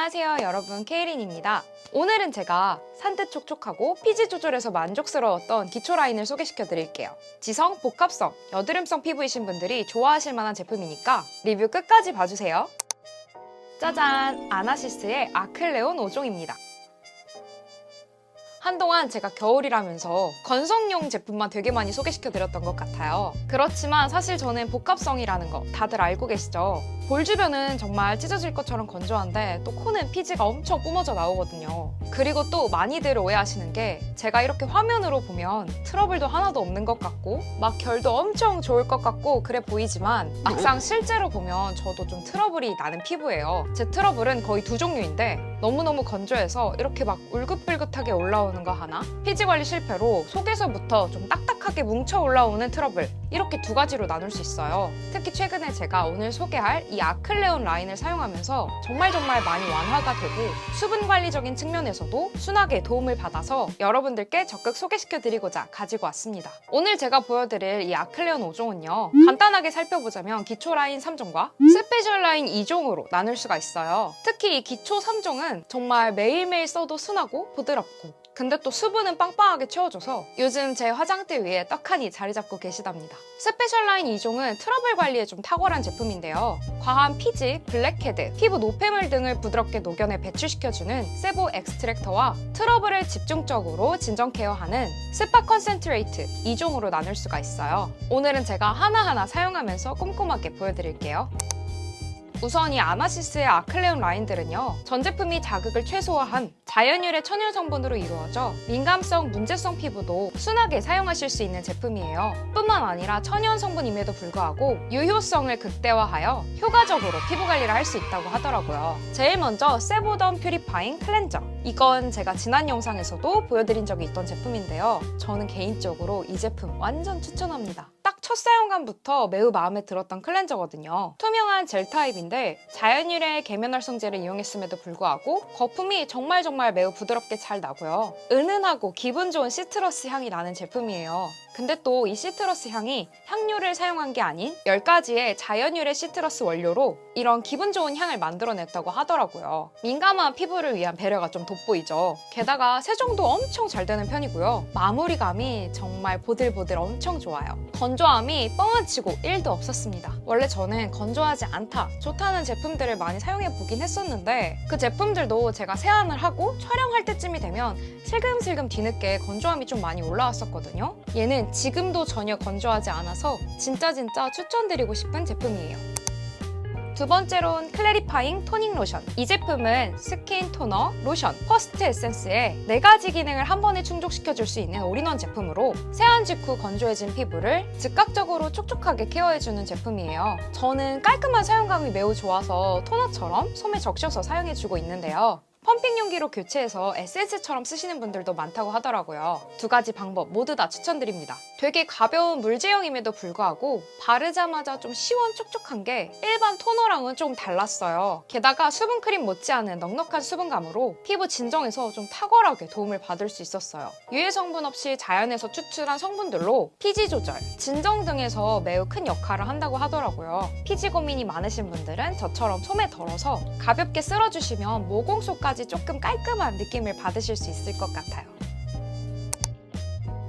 안녕하세요 여러분, 케이린입니다. 오늘은 제가 산뜻 촉촉하고 피지 조절에서 만족스러웠던 기초 라인을 소개시켜 드릴게요. 지성, 복합성, 여드름성 피부이신 분들이 좋아하실 만한 제품이니까 리뷰 끝까지 봐주세요. 짜잔! 아나시스의 아클레온 5종입니다. 한동안 제가 겨울이라면서 건성용 제품만 되게 많이 소개시켜드렸던 것 같아요. 그렇지만 사실 저는 복합성이라는 거 다들 알고 계시죠? 볼 주변은 정말 찢어질 것처럼 건조한데 또 코는 피지가 엄청 뿜어져 나오거든요. 그리고 또 많이들 오해하시는 게 제가 이렇게 화면으로 보면 트러블도 하나도 없는 것 같고 막 결도 엄청 좋을 것 같고 그래 보이지만 막상 실제로 보면 저도 좀 트러블이 나는 피부예요. 제 트러블은 거의 두 종류인데 너무너무 건조해서 이렇게 막 울긋불긋하게 올라오는 거 하나, 피지 관리 실패로 속에서부터 좀 딱딱하게 뭉쳐 올라오는 트러블, 이렇게 두 가지로 나눌 수 있어요. 특히 최근에 제가 오늘 소개할 이 아클레온 라인을 사용하면서 정말 많이 완화가 되고 수분 관리적인 측면에서도 순하게 도움을 받아서 여러분들께 적극 소개시켜드리고자 가지고 왔습니다. 오늘 제가 보여드릴 이 아클레온 5종은요, 간단하게 살펴보자면 기초 라인 3종과 스페셜 라인 2종으로 나눌 수가 있어요. 특히 이 기초 3종은 정말 매일매일 써도 순하고 부드럽고 근데 또 수분은 빵빵하게 채워줘서 요즘 제 화장대 위에 떡하니 자리 잡고 계시답니다. 스페셜 라인 2종은 트러블 관리에 좀 탁월한 제품인데요. 과한 피지, 블랙헤드, 피부 노폐물 등을 부드럽게 녹여내 배출시켜주는 세보 엑스트랙터와 트러블을 집중적으로 진정 케어하는 스파 컨센트레이트 2종으로 나눌 수가 있어요. 오늘은 제가 하나하나 사용하면서 꼼꼼하게 보여드릴게요. 우선 이 아나시스의 아클레온 라인들은요, 전 제품이 자극을 최소화한 자연유래 천연 성분으로 이루어져 민감성, 문제성 피부도 순하게 사용하실 수 있는 제품이에요. 뿐만 아니라 천연 성분임에도 불구하고 유효성을 극대화하여 효과적으로 피부 관리를 할 수 있다고 하더라고요. 제일 먼저 세보덤 퓨리파잉 클렌저. 이건 제가 지난 영상에서도 보여드린 적이 있던 제품인데요. 저는 개인적으로 이 제품 완전 추천합니다. 딱 첫 사용감부터 매우 마음에 들었던 클렌저거든요. 투명한 젤 타입인데 자연유래의 계면활성제를 이용했음에도 불구하고 거품이 정말 매우 부드럽게 잘 나고요. 은은하고 기분 좋은 시트러스 향이 나는 제품이에요. 근데 또 이 시트러스 향이 향료를 사용한 게 아닌 10가지의 자연유래 시트러스 원료로 이런 기분 좋은 향을 만들어냈다고 하더라고요. 민감한 피부를 위한 배려가 좀 돋보이죠. 게다가 세정도 엄청 잘 되는 편이고요. 마무리감이 정말 보들보들 엄청 좋아요. 건조함이 뻥은 치고 1도 없었습니다. 원래 저는 건조하지 않다, 좋다는 제품들을 많이 사용해보긴 했었는데 그 제품들도 제가 세안을 하고 촬영할 때쯤이 되면 슬금슬금 뒤늦게 건조함이 좀 많이 올라왔었거든요. 얘는 지금도 전혀 건조하지 않아서 진짜 추천드리고 싶은 제품이에요. 두 번째로는 클래리파잉 토닝 로션. 이 제품은 스킨, 토너, 로션, 퍼스트 에센스에 4가지 기능을 한 번에 충족시켜줄 수 있는 올인원 제품으로 세안 직후 건조해진 피부를 즉각적으로 촉촉하게 케어해주는 제품이에요. 저는 깔끔한 사용감이 매우 좋아서 토너처럼 솜에 적셔서 사용해주고 있는데요. 펌핑 용기로 교체해서 에센스처럼 쓰시는 분들도 많다고 하더라고요. 두 가지 방법 모두 다 추천드립니다. 되게 가벼운 물 제형임에도 불구하고 바르자마자 좀 시원촉촉한 게 일반 토너랑은 좀 달랐어요. 게다가 수분크림 못지않은 넉넉한 수분감으로 피부 진정에서 좀 탁월하게 도움을 받을 수 있었어요. 유해 성분 없이 자연에서 추출한 성분들로 피지 조절, 진정 등에서 매우 큰 역할을 한다고 하더라고요. 피지 고민이 많으신 분들은 저처럼 솜에 덜어서 가볍게 쓸어주시면 모공 속까지 조금 깔끔한 느낌을 받으실 수 있을 것 같아요.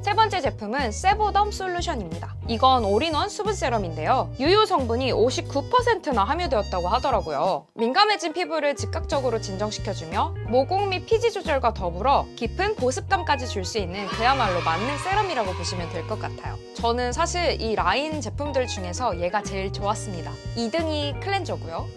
세 번째 제품은 세보덤 솔루션입니다. 이건 올인원 수분 세럼인데요. 유효 성분이 59%나 함유되었다고 하더라고요. 민감해진 피부를 즉각적으로 진정시켜주며 모공 및 피지 조절과 더불어 깊은 보습감까지 줄 수 있는 그야말로 만능 세럼이라고 보시면 될 것 같아요. 저는 사실 이 라인 제품들 중에서 얘가 제일 좋았습니다. 2등이 클렌저고요.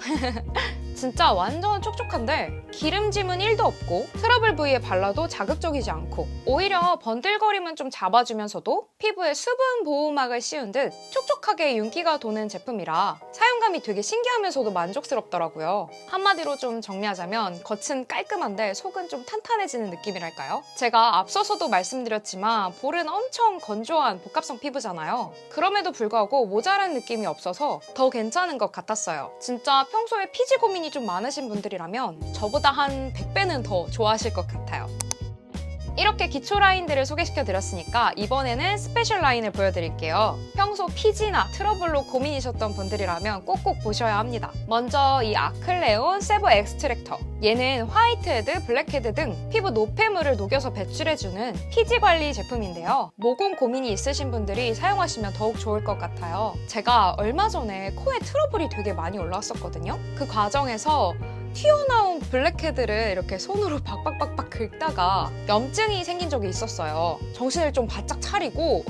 진짜 완전 촉촉한데 기름짐은 1도 없고 트러블 부위에 발라도 자극적이지 않고 오히려 번들거림은 좀 잡아주면서도 피부에 수분 보호막을 씌운 듯 촉촉하게 윤기가 도는 제품이라 사용감이 되게 신기하면서도 만족스럽더라고요. 한마디로 좀 정리하자면 겉은 깔끔한데 속은 좀 탄탄해지는 느낌이랄까요? 제가 앞서서도 말씀드렸지만 볼은 엄청 건조한 복합성 피부잖아요. 그럼에도 불구하고 모자란 느낌이 없어서 더 괜찮은 것 같았어요. 진짜 평소에 피지 고민이 좀 많으신 분들이라면 저보다 한 100배는 더 좋아하실 것 같아요. 이렇게 기초 라인들을 소개시켜드렸으니까 이번에는 스페셜 라인을 보여드릴게요. 평소 피지나 트러블로 고민이셨던 분들이라면 꼭꼭 보셔야 합니다. 먼저 이 아클레온 세보 엑스트랙터. 얘는 화이트헤드, 블랙헤드 등 피부 노폐물을 녹여서 배출해주는 피지 관리 제품인데요. 모공 고민이 있으신 분들이 사용하시면 더욱 좋을 것 같아요. 제가 얼마 전에 코에 트러블이 되게 많이 올라왔었거든요. 그 과정에서 튀어나온 블랙헤드를 이렇게 손으로 박박박박 긁다가 염증이 생긴 적이 있었어요. 정신을 좀 바짝 차리고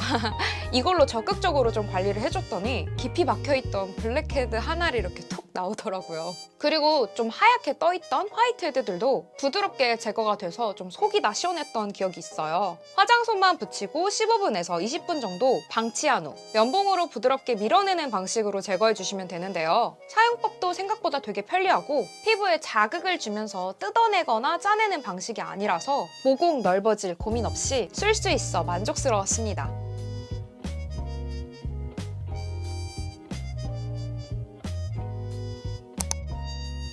이걸로 적극적으로 좀 관리를 해줬더니 깊이 박혀있던 블랙헤드 하나를 이렇게 툭 나오더라고요. 그리고 좀 하얗게 떠있던 화이트헤드들도 부드럽게 제거가 돼서 좀 속이 다 시원했던 기억이 있어요. 화장솜만 붙이고 15분에서 20분 정도 방치한 후 면봉으로 부드럽게 밀어내는 방식으로 제거해주시면 되는데요. 사용법도 생각보다 되게 편리하고 피부에 자극을 주면서 뜯어내거나 짜내는 방식이 아니라서 모공 넓어질 고민 없이 쓸 수 있어 만족스러웠습니다.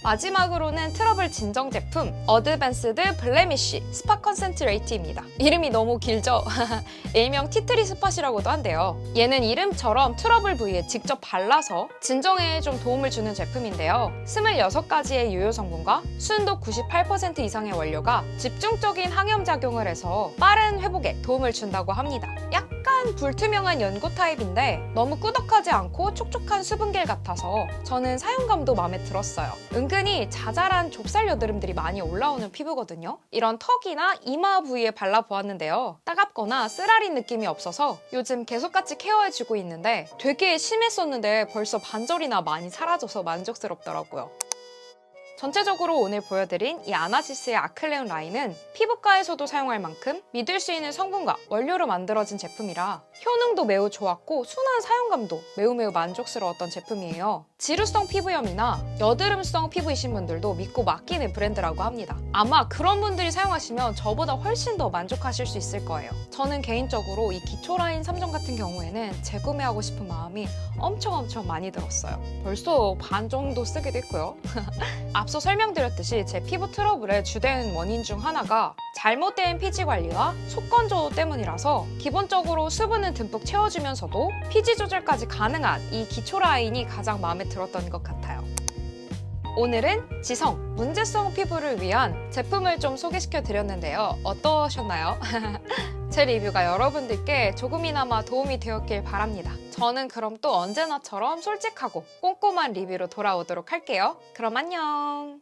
마지막으로는 트러블 진정 제품 어드밴스드 블레미쉬 스팟 컨센트레이트입니다. 이름이 너무 길죠? 일명 티트리 스팟이라고도 한대요. 얘는 이름처럼 트러블 부위에 직접 발라서 진정에 좀 도움을 주는 제품인데요. 26가지의 유효 성분과 순도 98% 이상의 원료가 집중적인 항염작용을 해서 빠른 회복에 도움을 준다고 합니다. 약간 불투명한 연고 타입인데 너무 꾸덕하지 않고 촉촉한 수분겔 같아서 저는 사용감도 마음에 들었어요. 은근히 자잘한 좁쌀 여드름들이 많이 올라오는 피부거든요. 이런 턱이나 이마 부위에 발라보았는데요. 따갑거나 쓰라린 느낌이 없어서 요즘 계속같이 케어해주고 있는데 되게 심했었는데 벌써 반절이나 많이 사라져서 만족스럽더라고요. 전체적으로 오늘 보여드린 이 아나시스의 아클레온 라인은 피부과에서도 사용할 만큼 믿을 수 있는 성분과 원료로 만들어진 제품이라 효능도 매우 좋았고 순한 사용감도 매우 만족스러웠던 제품이에요. 지루성 피부염이나 여드름성 피부이신 분들도 믿고 맡기는 브랜드라고 합니다. 아마 그런 분들이 사용하시면 저보다 훨씬 더 만족하실 수 있을 거예요. 저는 개인적으로 이 기초 라인 3종 같은 경우에는 재구매하고 싶은 마음이 엄청 많이 들었어요. 벌써 반 정도 쓰기도 했고요. 앞서 설명드렸듯이 제 피부 트러블의 주된 원인 중 하나가 잘못된 피지 관리와 속 건조 때문이라서 기본적으로 수분은 듬뿍 채워주면서도 피지 조절까지 가능한 이 기초 라인이 가장 마음에 들었던 것 같아요. 오늘은 지성, 문제성 피부를 위한 제품을 좀 소개시켜 드렸는데요. 어떠셨나요? 제 리뷰가 여러분들께 조금이나마 도움이 되었길 바랍니다. 저는 그럼 또 언제나처럼 솔직하고 꼼꼼한 리뷰로 돌아오도록 할게요. 그럼 안녕!